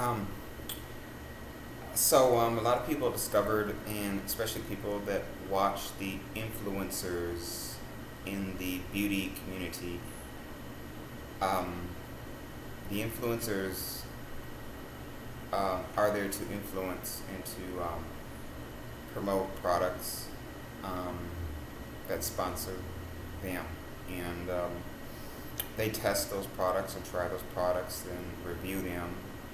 Um, a lot of people discovered, and especially people that watch the influencers in the beauty community, um, the influencers are there to influence and to promote products um, that sponsor them. And they test those products and try those products and review them.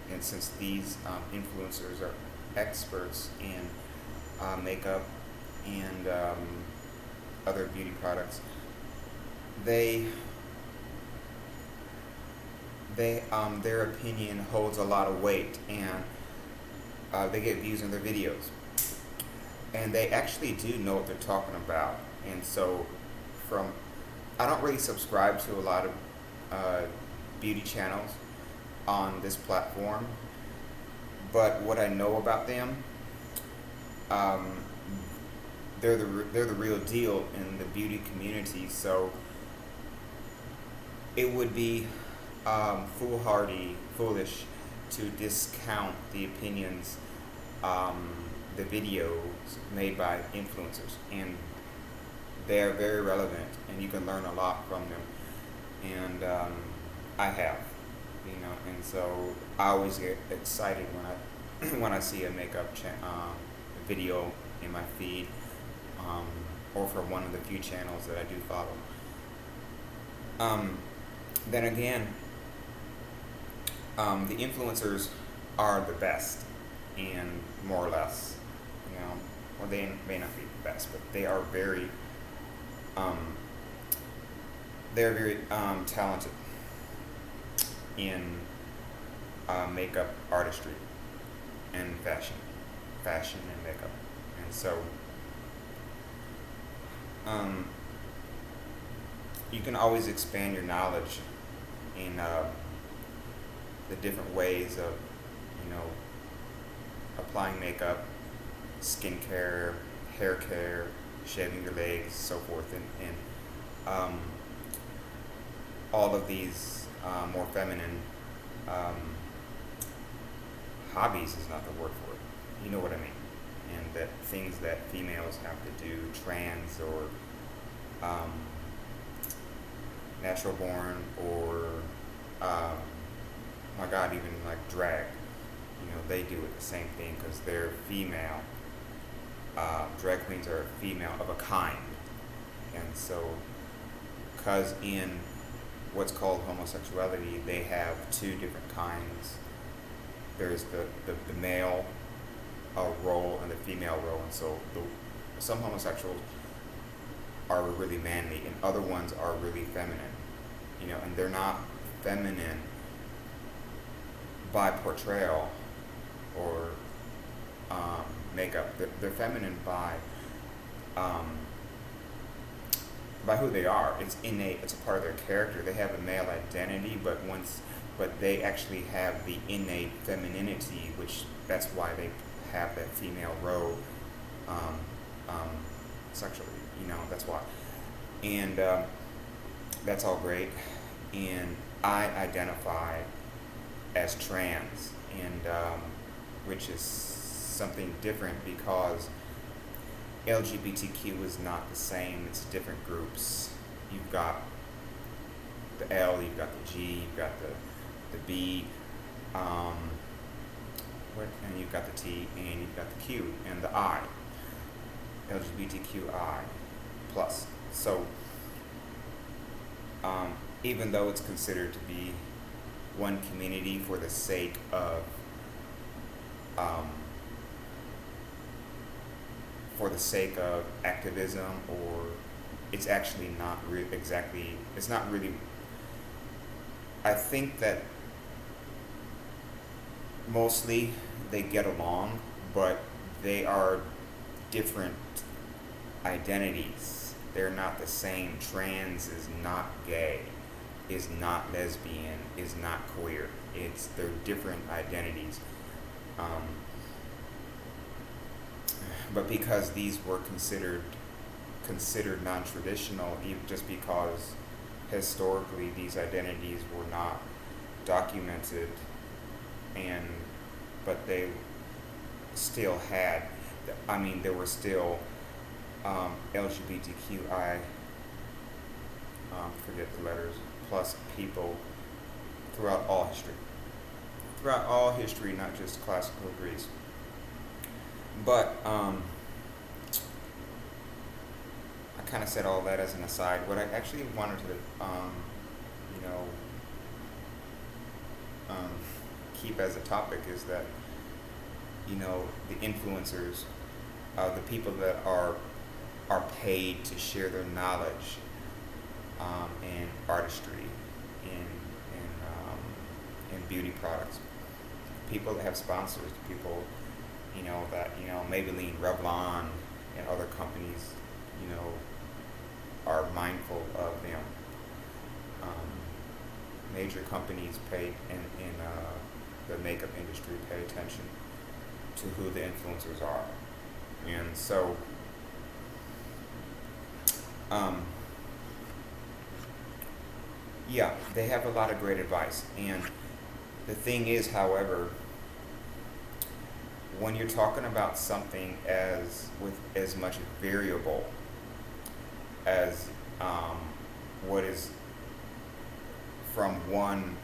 And since these influencers are experts in makeup and other beauty products, they their opinion holds a lot of weight, and they get views in their videos, and they actually do know what they're talking about. And so, from I don't really subscribe to a lot of uh, beauty channels on this platform, but what I know about them, um, they're the real deal in the beauty community. So it would be foolish to discount the opinions, um, the videos made by influencers, and they are very relevant, and you can learn a lot from them. And I have, and so I always get excited when I when I see a video in my feed, um, or from one of the few channels that I do follow. Um, then again, the influencers are the best, and more or less, well, they may not be the best, but um, they're very talented in makeup artistry and fashion and makeup. And so um, you can always expand your knowledge in the different ways of, you know, applying makeup, skincare, hair care, shaving your legs, so forth, and all of these more feminine um, hobbies is not the word for it. You know what I mean? And that things that females have to do, trans or natural born, or my God, even like drag. They do it the same thing because they're female. Drag queens are female of a kind, and so because in what's called homosexuality, they have two different kinds. There's the male role and the female role, and so some homosexuals are really manly, and other ones are really feminine. And they're not feminine by portrayal or makeup. They're feminine by who they are. It's innate. It's a part of their character. They have a male identity, but they actually have the innate femininity, which that's why they have that female role sexually. That's why. And that's all great. And I identify as trans, and which is something different because LGBTQ is not the same. It's different groups. You've got the L, you've got the G, you've got the B, and you've got the T, and you've got the Q, and the I. LGBTQI plus. So even though it's considered to be one community for the sake of activism, or it's actually not exactly. It's not really. I think that mostly they get along, but they are different identities. They're not the same. Trans is not gay, is not lesbian, is not queer. They're different identities. But because these were considered non-traditional, just because historically these identities were not documented and but they still had, I mean, there were still LGBTQI, forget the letters, plus people throughout all history. Throughout all history, not just classical Greece. But I kind of said all that as an aside. What I actually wanted to, you know, keep as a topic is that, you know, the influencers, the people that are paid to share their knowledge in artistry, in beauty products, people that have sponsors, people, you know, that, you know, Maybelline, Revlon, and other companies, you know, are mindful of them. Major companies pay in the makeup industry pay attention to who the influencers are, and so yeah, they have a lot of great advice. And the thing is, however, when you're talking about something with as much variable as what is from one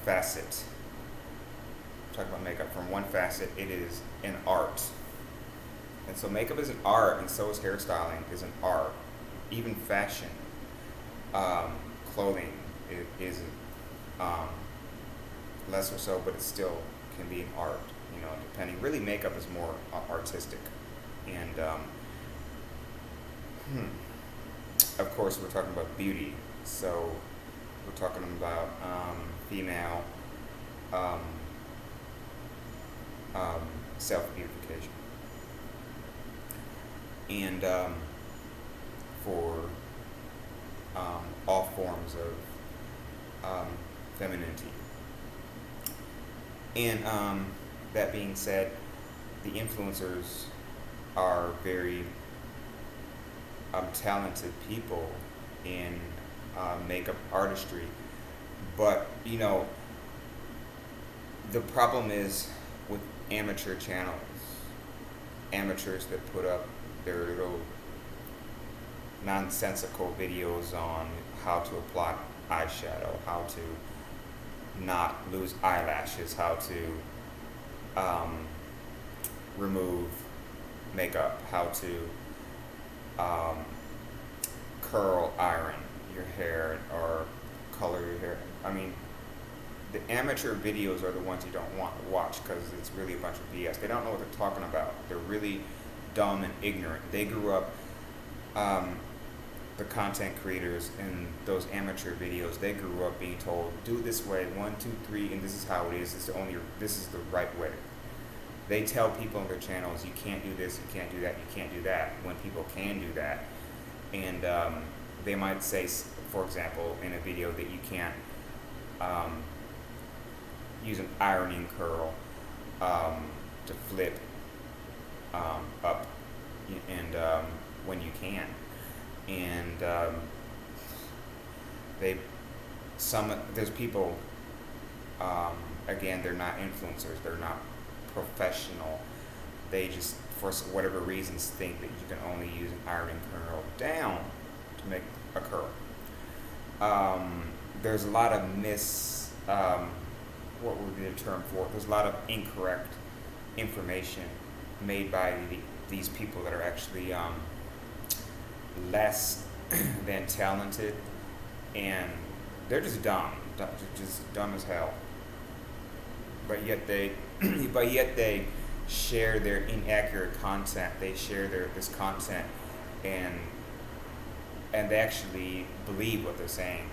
facet, talk about makeup from one facet, it is an art. And so makeup is an art, and so is hairstyling is an art. Even fashion, clothing is less or so, but it still can be an art, you know, depending. Really, makeup is more artistic. And of course, we're talking about beauty, so we're talking about female self-beautification. And for all forms of femininity. And that being said, the influencers are very talented people in makeup artistry, but you know, the problem is with amateur channels, amateurs that put up their little nonsensical videos on how to apply eyeshadow, how to not lose eyelashes, how to remove makeup, how to curl iron your hair or color your hair. I mean, the amateur videos are the ones you don't want to watch because it's really a bunch of BS. They don't know what they're talking about. They're really dumb and ignorant. They grew up, the content creators in those amateur videos, they grew up being told, do it this way, 1, 2, 3, and this is how it is. This is the right way. They tell people on their channels, you can't do this, you can't do that, you can't do that, when people can do that. And they might say, for example, in a video that you can't use an ironing curl to flip up, and when you can. And there's people, again, they're not influencers, they're not professional. They just, for whatever reasons, think that you can only use an ironing curl down to make a curl. There's a lot of what would be the term for it? There's a lot of incorrect information made by these people that are actually less than talented, and they're just dumb, just dumb as hell. But yet they share their inaccurate content. They share this content, and they actually believe what they're saying.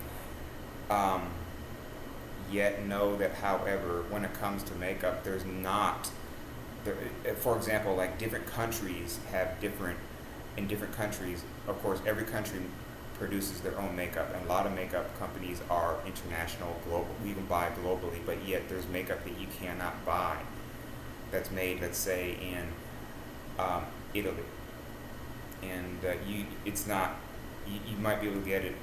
Yet know that, however, when it comes to makeup, there's not. For example, like different countries have different. In different countries, of course, every country produces their own makeup, and a lot of makeup companies are international, global. You can buy globally, but yet there's makeup that you cannot buy that's made, let's say, in Italy, and you might be able to get it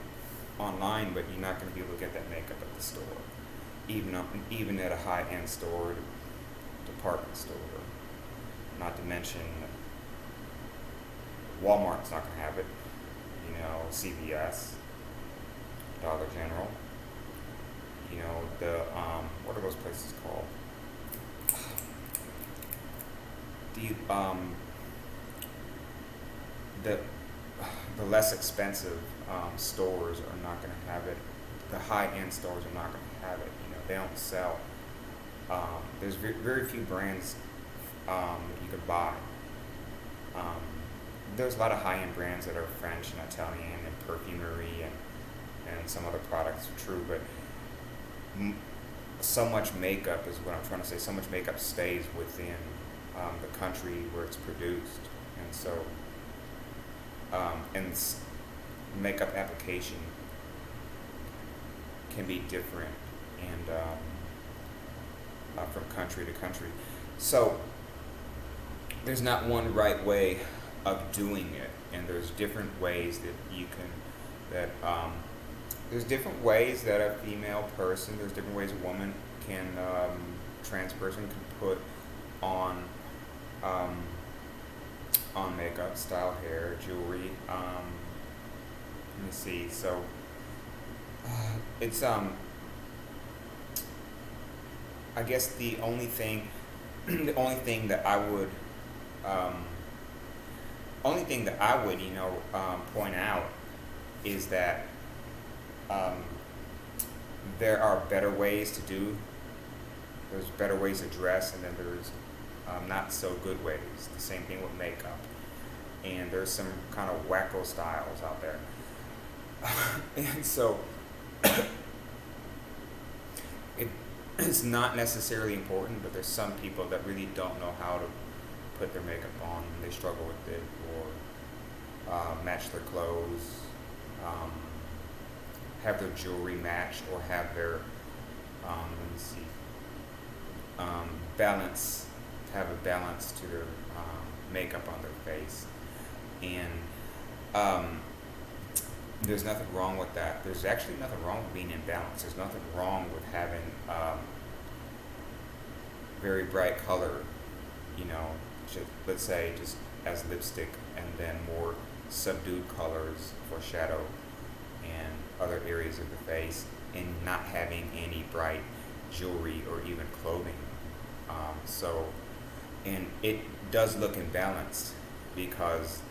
online, but you're not going to be able to get that makeup at the store. even at a high-end store, department store. Not to mention Walmart's not gonna have it. You know, CVS, Dollar General. You know, the what are those places called? The the the less expensive stores are not going to have it. The high end stores are not going to have it. You know, they don't sell. There's very few brands that you could buy. Um, there's a lot of high end brands that are French and Italian and perfumery and some other products, true, but so much makeup is what I'm trying to say. So much makeup stays within the country where it's produced, and so makeup application can be different and from country to country. So there's not one right way of doing it, and there's different ways that you can there's different ways that a female person, there's different ways a woman can trans person can put on makeup, style hair, jewelry. Let me see. So it's I guess the only thing that I would point out is that there are better ways to do. There's better ways to dress, and then there's not so good ways. The same thing with makeup, and there's some kind of wacko styles out there, and so it's not necessarily important. But there's some people that really don't know how to put their makeup on, and they struggle with it, or match their clothes, have their jewelry match, or have their let me see, balance, have a balance to their makeup on their face, and there's nothing wrong with that. There's actually nothing wrong with being in balance. There's nothing wrong with having very bright color, you know, let's say just as lipstick, and then more subdued colors for shadow and other areas of the face, and not having any bright jewelry or even clothing. And it does look imbalanced because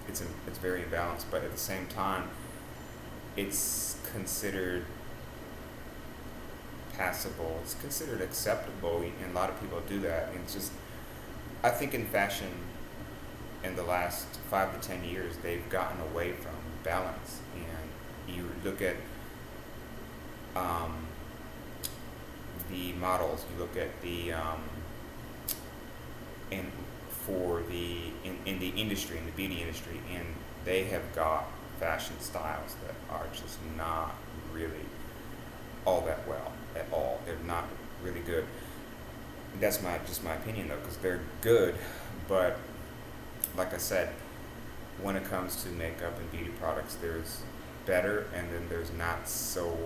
it's very imbalanced, but at the same time, it's considered passable. It's considered acceptable, and a lot of people do that. And it's just, I think in fashion, in the last 5 to 10 years, they've gotten away from balance. And you look at the models, you look at the in the industry, in the beauty industry, and they have got fashion styles that are just not really all that well at all. They're not really good. That's just my opinion though, because they're good, but like I said, when it comes to makeup and beauty products, there's better, and then there's not so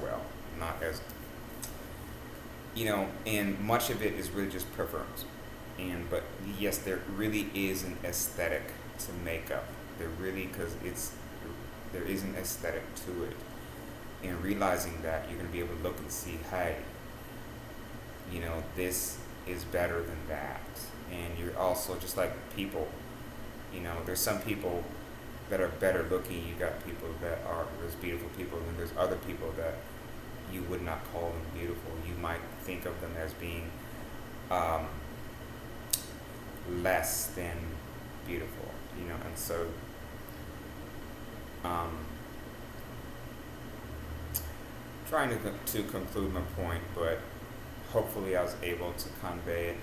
well, not as, you know, and much of it is really just preference. But yes, there really is an aesthetic to makeup. There really, because there is an aesthetic to it, and realizing that, you're going to be able to look and see, hey, you know, this is better than that. And you're also, just like people, you know, there's some people that are better looking. You got people there's beautiful people, and there's other people that you would not call them beautiful. You might think of them as being less than beautiful, you know. And so trying to conclude my point, but hopefully I was able to convey it.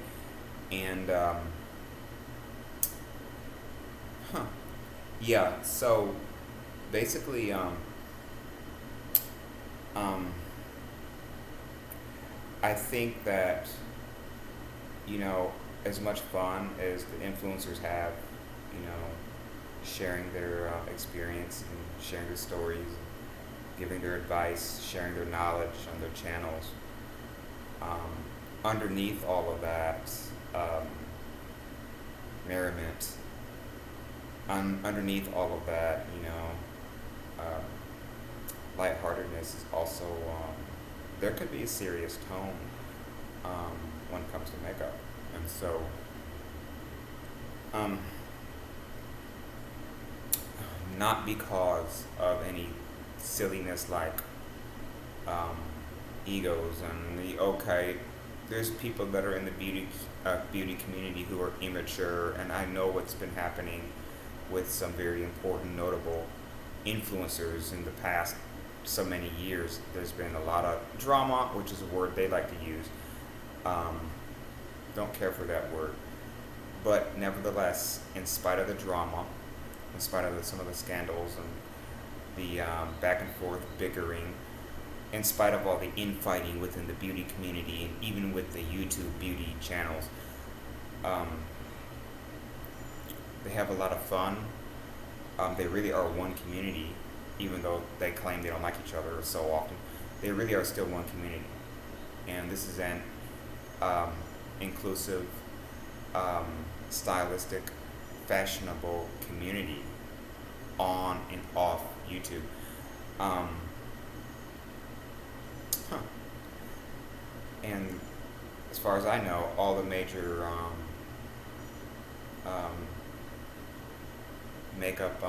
And yeah, so basically I think that, you know, as much fun as the influencers have, you know, sharing their experience and sharing their stories, giving their advice, sharing their knowledge on their channels. Um, Underneath all of that, um, merriment, underneath all of that, lightheartedness is also, there could be a serious tone um, when it comes to makeup. And so, um, not because of any silliness like um, egos and okay, there's people that are in the beauty community who are immature, and I know what's been happening with some very important, notable influencers in the past so many years. There's been a lot of drama, which is a word they like to use. Um, don't care for that word, but nevertheless, in spite of the drama, in spite of some of the scandals and the back and forth bickering, in spite of all the infighting within the beauty community and even with the YouTube beauty channels, um, they have a lot of fun. They really are one community, even though they claim they don't like each other so often. They really are still one community. And this is an inclusive, um, stylistic, fashionable community on and off YouTube. Um, huh. And as far as I know, all the major makeup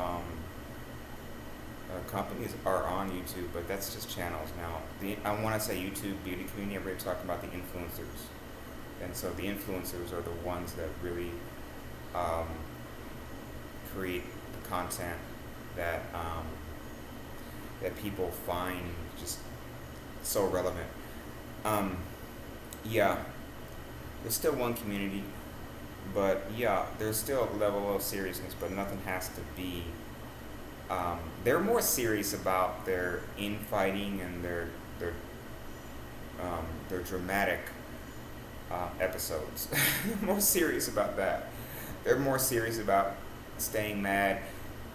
companies are on YouTube, but that's just channels now. I want to say YouTube beauty community, everybody's talking about the influencers. And so the influencers are the ones that really um, create the content that that people find just so relevant. Yeah, there's still one community, but yeah, there's still a level of seriousness, but nothing has to be. They're more serious about their infighting and their dramatic episodes. More serious about that. They're more serious about staying mad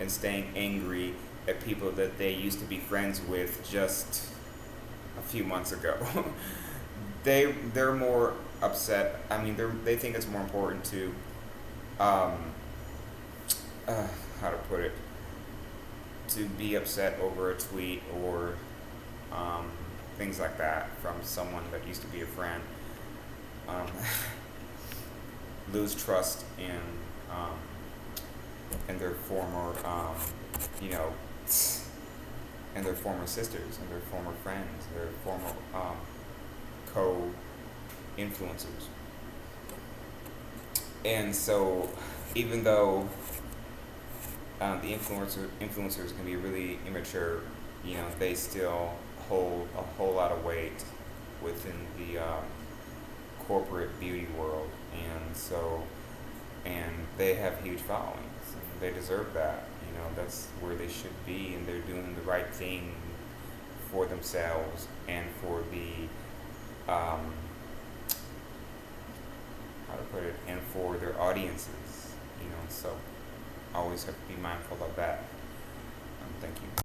and staying angry at people that they used to be friends with just a few months ago. They're more upset. I mean, they think it's more important to how to put it, to be upset over a tweet or things like that from someone that used to be a friend. Um, Lose trust in their former, you know, and their former sisters and their former friends, their former co-influencers. And so, even though the influencers can be really immature, they still hold a whole lot of weight within the corporate beauty world, and they have huge followings, and they deserve that. That's where they should be, and they're doing the right thing for themselves and for the how to put it, and for their audiences. So always have to be mindful of that. Thank you.